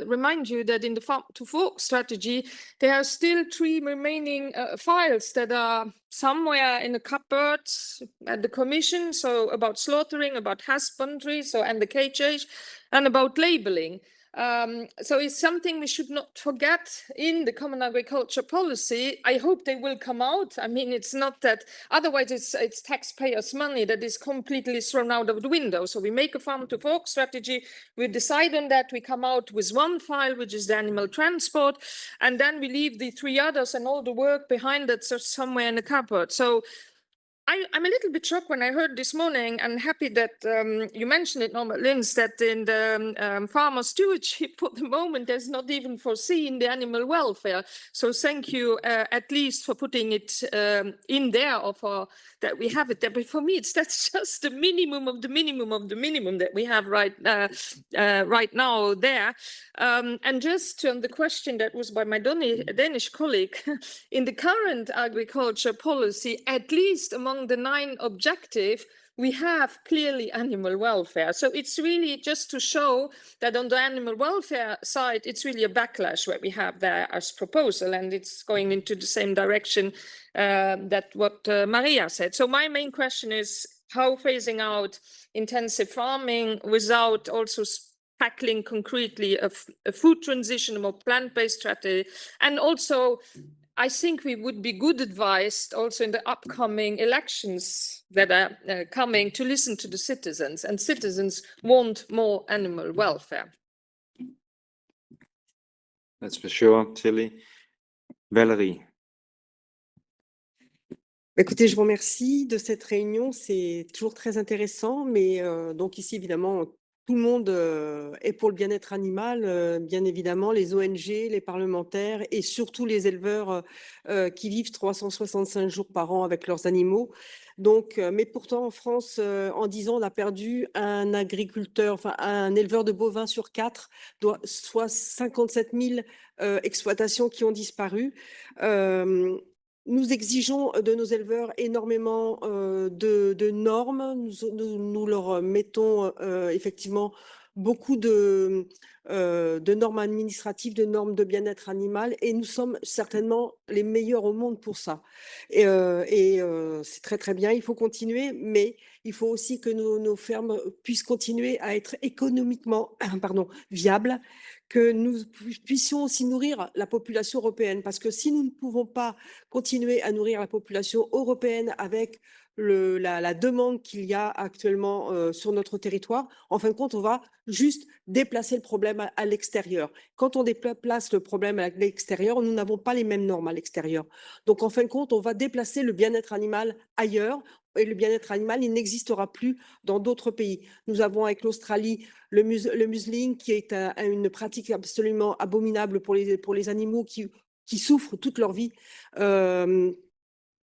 remind you that in the Farm to Fork strategy, there are still 3 remaining files that are somewhere in the cupboard at the Commission. So about slaughtering, about husbandry, and the cage, and about labeling. So it's something we should not forget in the common agriculture policy. I hope they will come out. I mean, it's not that, otherwise it's taxpayers' money that is completely thrown out of the window. So we make a farm to fork strategy, we decide on that, we come out with one file, which is the animal transport, and then we leave the 3 others and all the work behind that somewhere in the cupboard. So I'm a little bit shocked when I heard this morning, and happy that you mentioned it, Norbert Lins, that in the farmer stewardship for the moment, there's not even foreseen the animal welfare. So thank you at least for putting it in there, or for that we have it there. But for me, that's just the minimum of the minimum of the minimum that we have right now there. And just on the question that was by my Danish colleague, in the current agriculture policy, at least among the 9 objectives, we have clearly animal welfare. So it's really just to show that on the animal welfare side, it's really a backlash what we have there as proposal, and it's going into the same direction that what Maria said. So my main question is how phasing out intensive farming without also tackling concretely a food transition, a more plant-based strategy, and also I think we would be good advised also in the upcoming elections that are coming to listen to the citizens, and citizens want more animal welfare. That's for sure, Tilly. Valérie. Écoutez, je vous remercie de cette réunion, c'est toujours très intéressant, mais donc ici, évidemment, tout le monde est pour le bien-être animal, bien évidemment, les ONG, les parlementaires et surtout les éleveurs qui vivent 365 jours par an avec leurs animaux. Donc, mais pourtant, en France, en 10 ans, on a perdu un agriculteur, enfin un éleveur de bovins sur 4, soit 57 000 exploitations qui ont disparu. Nous exigeons de nos éleveurs énormément de normes. Nous leur mettons effectivement beaucoup de normes administratives, de normes de bien-être animal, et nous sommes certainement les meilleurs au monde pour ça. Et c'est très très bien, il faut continuer, mais il faut aussi que nos fermes puissent continuer à être économiquement viables, que nous puissions aussi nourrir la population européenne, parce que si nous ne pouvons pas continuer à nourrir la population européenne avec la demande qu'il y a actuellement sur notre territoire, en fin de compte, on va juste déplacer le problème à l'extérieur. Quand on déplace le problème à l'extérieur, nous n'avons pas les mêmes normes à l'extérieur. Donc, en fin de compte, on va déplacer le bien-être animal ailleurs, et le bien-être animal, il n'existera plus dans d'autres pays. Nous avons avec l'Australie le museling, qui est une pratique absolument abominable pour les animaux qui souffrent toute leur vie.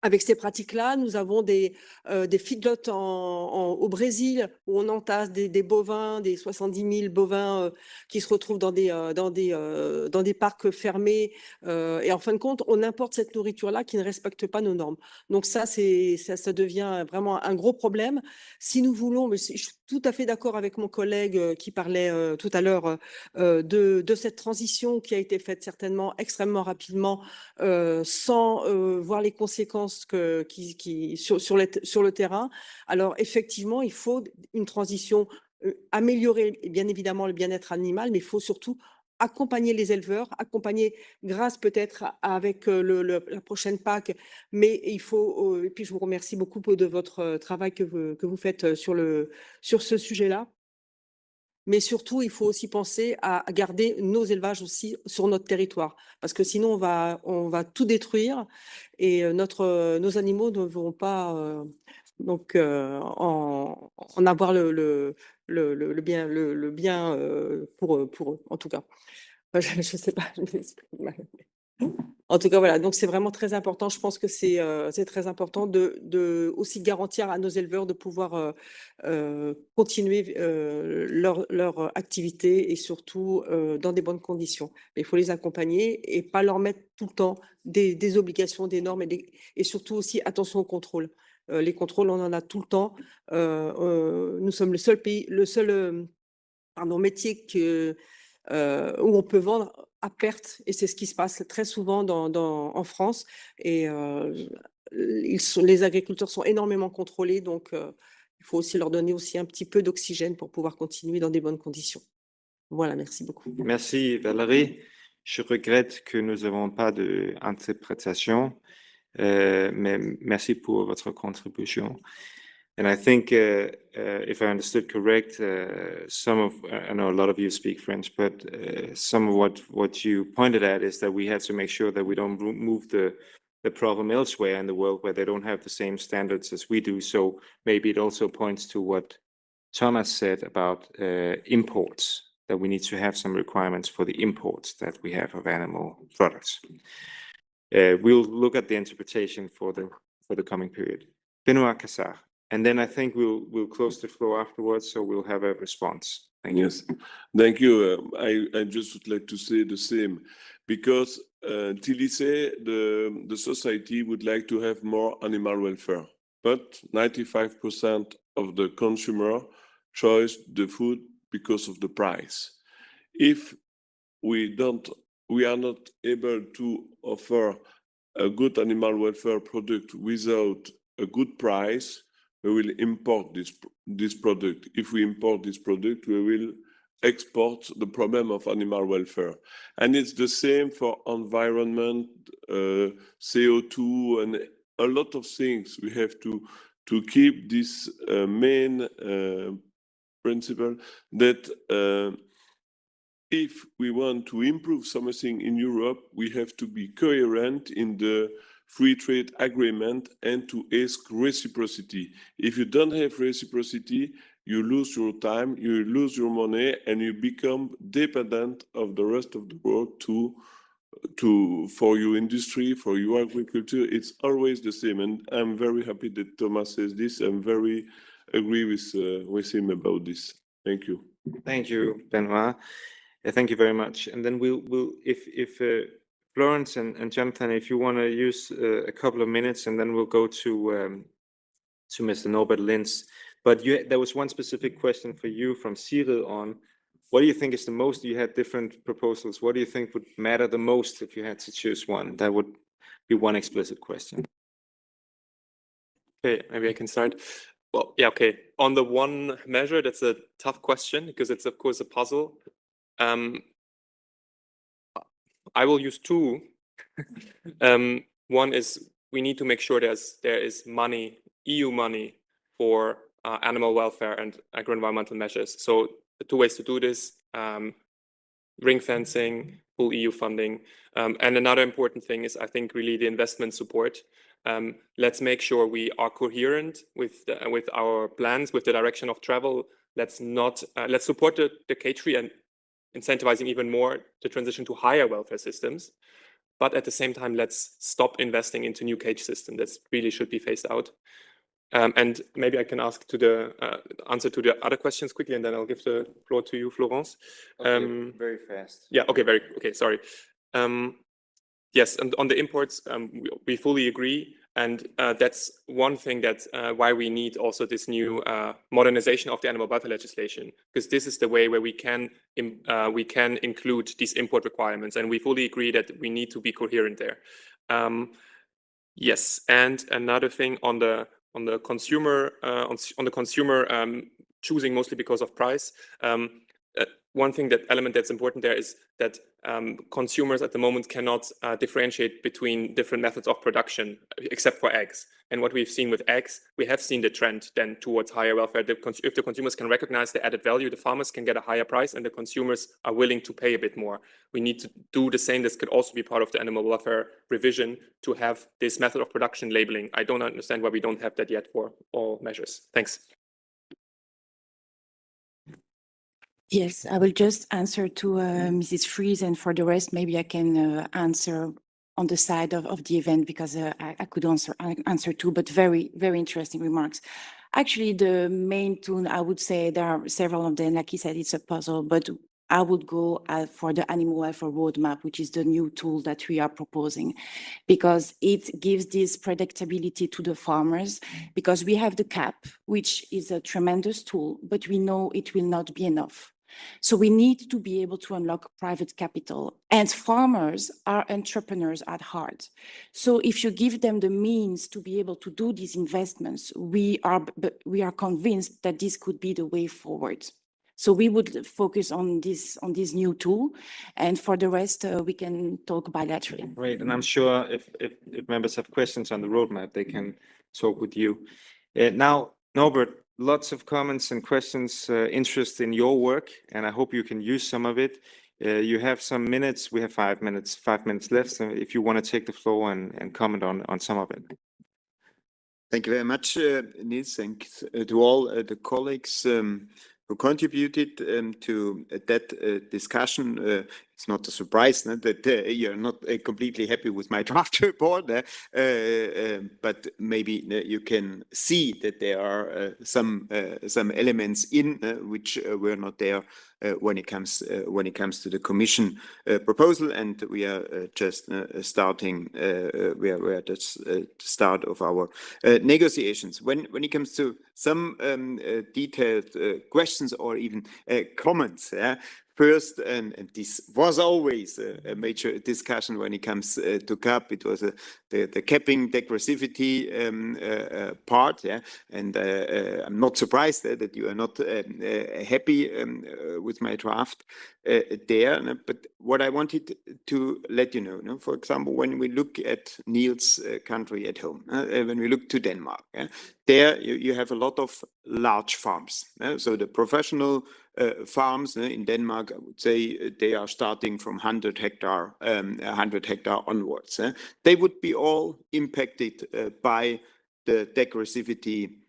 Avec ces pratiques-là, nous avons des feedlots au Brésil où on entasse des bovins, des 70 000 bovins qui se retrouvent dans des parcs fermés. Et en fin de compte, on importe cette nourriture-là qui ne respecte pas nos normes. Donc ça devient vraiment un gros problème. Si nous voulons, mais je suis tout à fait d'accord avec mon collègue qui parlait tout à l'heure de cette transition qui a été faite certainement extrêmement rapidement sans voir les conséquences sur le terrain. Alors effectivement, il faut une transition, améliorer bien évidemment le bien-être animal, mais il faut surtout accompagner les éleveurs, accompagner grâce peut-être avec la prochaine PAC, mais il faut, et puis je vous remercie beaucoup de votre travail que vous faites sur ce sujet-là. Mais surtout, il faut aussi penser à garder nos élevages aussi sur notre territoire, parce que sinon on va tout détruire et nos animaux ne vont pas en avoir le bien pour eux, en tout cas. Je sais pas. En tout cas, voilà, donc c'est vraiment très important. Je pense que c'est très important de aussi garantir à nos éleveurs de pouvoir continuer leur activité et surtout dans des bonnes conditions. Mais il faut les accompagner et pas leur mettre tout le temps des obligations, des normes et surtout aussi attention aux contrôles. Les contrôles, on en a tout le temps. Nous sommes le seul pays, métier où on peut vendre à perte, et c'est ce qui se passe très souvent en France. Et les agriculteurs sont énormément contrôlés, donc il faut aussi leur donner aussi un petit peu d'oxygène pour pouvoir continuer dans des bonnes conditions. Voilà, merci beaucoup. Merci Valérie. Je regrette que nous n'avons pas d'interprétation, mais merci pour votre contribution. And I think, if I understood correct, I know a lot of you speak French, but some of what you pointed at is that we have to make sure that we don't move the problem elsewhere in the world where they don't have the same standards as we do. So maybe it also points to what Thomas said about imports, that we need to have some requirements for the imports that we have of animal products. We'll look at the interpretation for the coming period. Benoit Cassard. And then I think we'll close the floor afterwards, so we'll have a response. Thank you. Yes, thank you. I just would like to say the same, because Tilly the society would like to have more animal welfare, but 95% of the consumer choose the food because of the price. If we are not able to offer a good animal welfare product without a good price, we will import this product. If we import this product, we will export the problem of animal welfare. And it's the same for environment, CO2, and a lot of things. We have to keep this main principle that if we want to improve something in Europe, we have to be coherent in the free trade agreement and to ask reciprocity. If you don't have reciprocity, you lose your time, you lose your money, and you become dependent of the rest of the world for your industry, for your agriculture. It's always the same. And I'm very happy that Thomas says this. I'm very agree with him about this. Thank you. Thank you, Benoit. Thank you very much. And then we'll if Florence and Jonathan, if you want to use a couple of minutes, and then we'll go to Mr. Norbert Linz. But there was one specific question for you from Cyril on what do you think is the most? You had different proposals. What do you think would matter the most if you had to choose one? That would be one explicit question. Okay, maybe I can start. Well, yeah, okay. On the one measure, that's a tough question because it's of course a puzzle. I will use two. One is we need to make sure there is money, EU money, for animal welfare and agro-environmental measures. So the two ways to do this: ring fencing, full EU funding, and another important thing is, I think, really the investment support. Let's make sure we are coherent with our plans, with the direction of travel. Let's support the K3 and incentivizing even more the transition to higher welfare systems. But at the same time, let's stop investing into new cage systems that really should be phased out. And maybe I can ask to the answer to the other questions quickly, and then I'll give the floor to you, Florence. Okay, very fast. Yeah, okay, sorry. Yes, and on the imports, we fully agree. And that's one thing that's why we need also this new modernization of the animal welfare legislation, because this is the way where we can include these import requirements, and we fully agree that we need to be coherent there. Yes, and another thing on the consumer choosing mostly because of price. one element that's important there is that consumers at the moment cannot differentiate between different methods of production, except for eggs. And what we've seen with eggs, we have seen the trend then towards higher welfare. If the consumers can recognize the added value, the farmers can get a higher price and the consumers are willing to pay a bit more. We need to do the same. This could also be part of the animal welfare revision to have this method of production labeling. I don't understand why we don't have that yet for all measures. Thanks. Yes, I will just answer to Mrs. Fries, and for the rest, maybe I can answer on the side of the event, because I could answer too, but very, very interesting remarks. Actually, the main tool, I would say there are several of them, like he said, it's a puzzle, but I would go for the animal welfare roadmap, which is the new tool that we are proposing, because it gives this predictability to the farmers, because we have the CAP, which is a tremendous tool, but we know it will not be enough. So we need to be able to unlock private capital, and farmers are entrepreneurs at heart. So if you give them the means to be able to do these investments, we are convinced that this could be the way forward. So we would focus on this new tool, and for the rest, we can talk bilaterally. Great, and I'm sure if members have questions on the roadmap, they can talk with you. Now, Norbert, lots of comments and questions, interest in your work, and I hope you can use some of it. You have some minutes. We have 5 minutes left. So if you want to take the floor and comment on some of it. Thank you very much, Nils. Thanks to all the colleagues who contributed to that discussion. It's not a surprise that you're not completely happy with my draft report, but maybe you can see that there are some elements in which were not there when it comes to the Commission proposal, and we are just starting. We are at the start of our negotiations. When it comes to some detailed questions or even comments. First, and this was always a major discussion when it comes to CAP. It was the capping degressivity part, and I'm not surprised that you are not happy with my draft there. But what I wanted to let you know, for example, when we look at Niels' country at home, when we look to Denmark, there you have a lot of large farms. So the professional farms in Denmark, I would say they are starting from 100 hectare onwards. They would be all impacted by the degressivity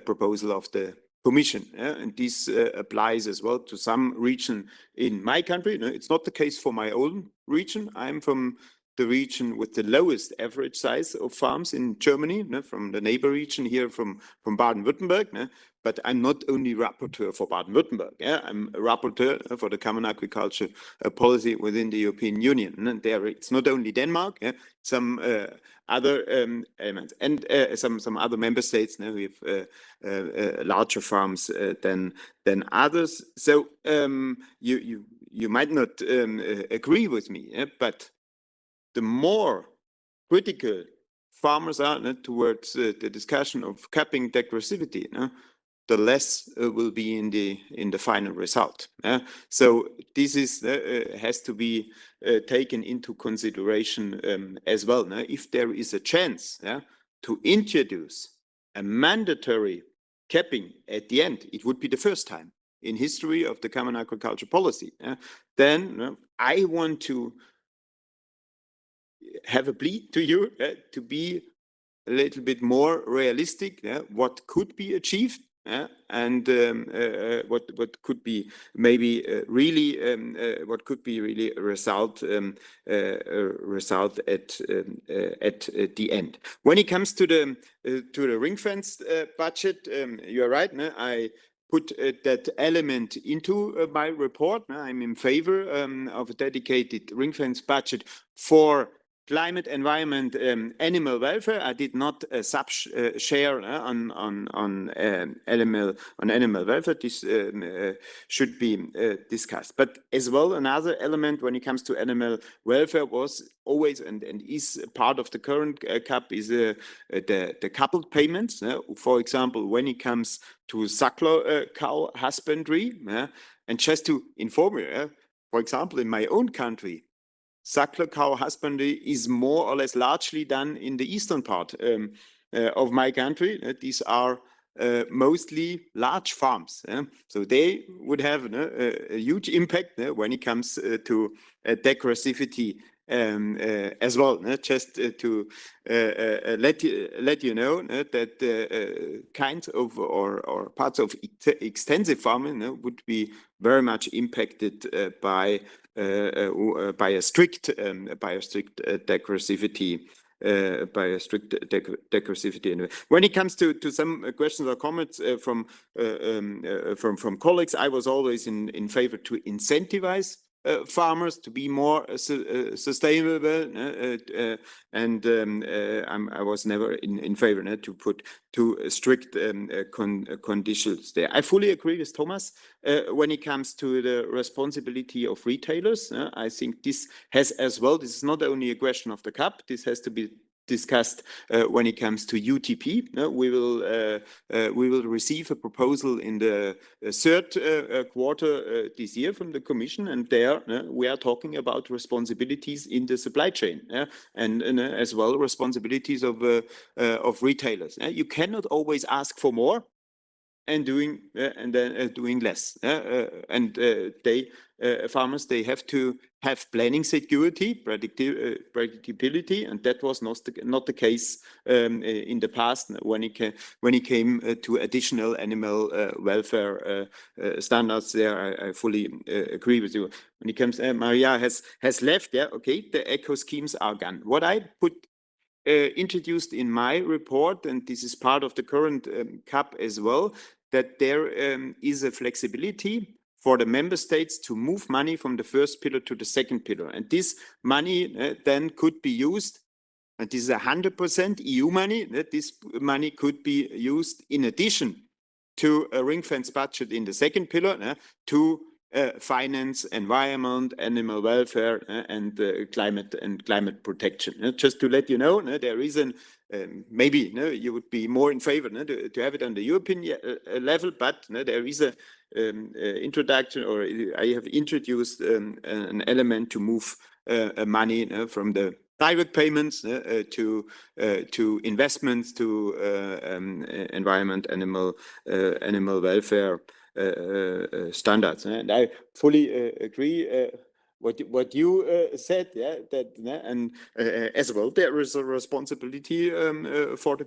proposal of the Commission, and this applies as well to some region in my country. It's not the case for my own region. I'm from the region with the lowest average size of farms in Germany, from the neighbor region here from Baden-Württemberg. But I'm not only rapporteur for Baden-Württemberg. I'm a rapporteur for the common agriculture policy within the European Union. And there, it's not only Denmark, some other elements, and some other member states now with larger farms than others. So you might not agree with me, but the more critical farmers are towards the discussion of capping degressivity, the less will be in the final result. So this is has to be taken into consideration as well. If there is a chance to introduce a mandatory capping at the end, it would be the first time in history of the common agriculture policy. Then I want to have a plea to you to be a little bit more realistic. What could be achieved, and what could be maybe really what could be really a result at the end. When it comes to the ring-fenced budget, you're right. I put that element into my report. I'm in favor of a dedicated ring-fence budget for climate, environment, animal welfare. I did not share on animal welfare. This should be discussed. But as well, another element when it comes to animal welfare was always and is part of the current CAP is the coupled payments. For example, when it comes to suckler cow husbandry, and just to inform you, for example, in my own country, suckler cow husbandry is more or less largely done in the eastern part of my country. These are mostly large farms. So they would have a huge impact when it comes to degressivity as well. Just to let you know that kinds of or parts of extensive farming would be very much impacted by a strict degressivity. When it comes to some questions or comments from colleagues, I was always in favor to incentivize farmers to be more sustainable, and I was never in favor to put too strict conditions there. I fully agree with Thomas when it comes to the responsibility of retailers. I think this has as well, this is not only a question of the CAP, this has to be discussed when it comes to UTP. We will receive a proposal in the third quarter this year from the Commission, and there we are talking about responsibilities in the supply chain, and as well responsibilities of retailers. You cannot always ask for more and doing less. Farmers, they have to have planning security, predictability, and that was not the case in the past when it came to additional animal welfare standards. There, I fully agree with you. When it comes, Maria has left. Yeah, okay. The eco schemes are gone. What I introduced in my report, and this is part of the current CAP as well, that there is a flexibility for the member states to move money from the first pillar to the second pillar. And this money then could be used, and this is 100% EU money, that this money could be used in addition to a ring-fence budget in the second pillar to finance environment, animal welfare, and climate protection. Just to let you know, there is maybe you would be more in favor to have it on the European level, but there is a introduction, or I have introduced an element to move money from the direct payments to investments, to environment, animal welfare standards. And I fully agree what you said, that and as well there is a responsibility for the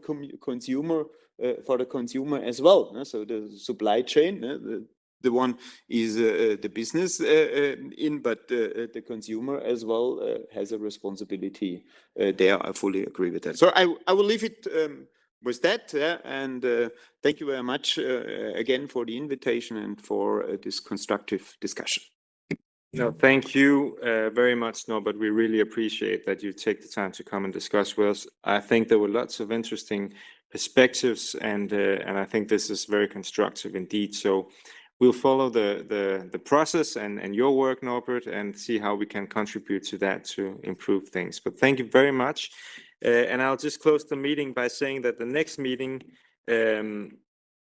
consumer as well. So the supply chain, the one is the business but the consumer as well has a responsibility there. I fully agree with that. So I will leave it with that, and thank you very much again for the invitation and for this constructive discussion. No, thank you very much, Norbert. We really appreciate that you take the time to come and discuss with us. I think there were lots of interesting perspectives, and I think this is very constructive indeed. So we'll follow the process and your work, Norbert, and see how we can contribute to that to improve things. But thank you very much. And I'll just close the meeting by saying that the next meeting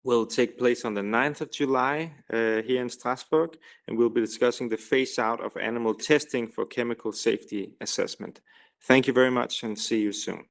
will take place on the 9th of July here in Strasbourg, and we'll be discussing the phase out of animal testing for chemical safety assessment. Thank you very much, and see you soon.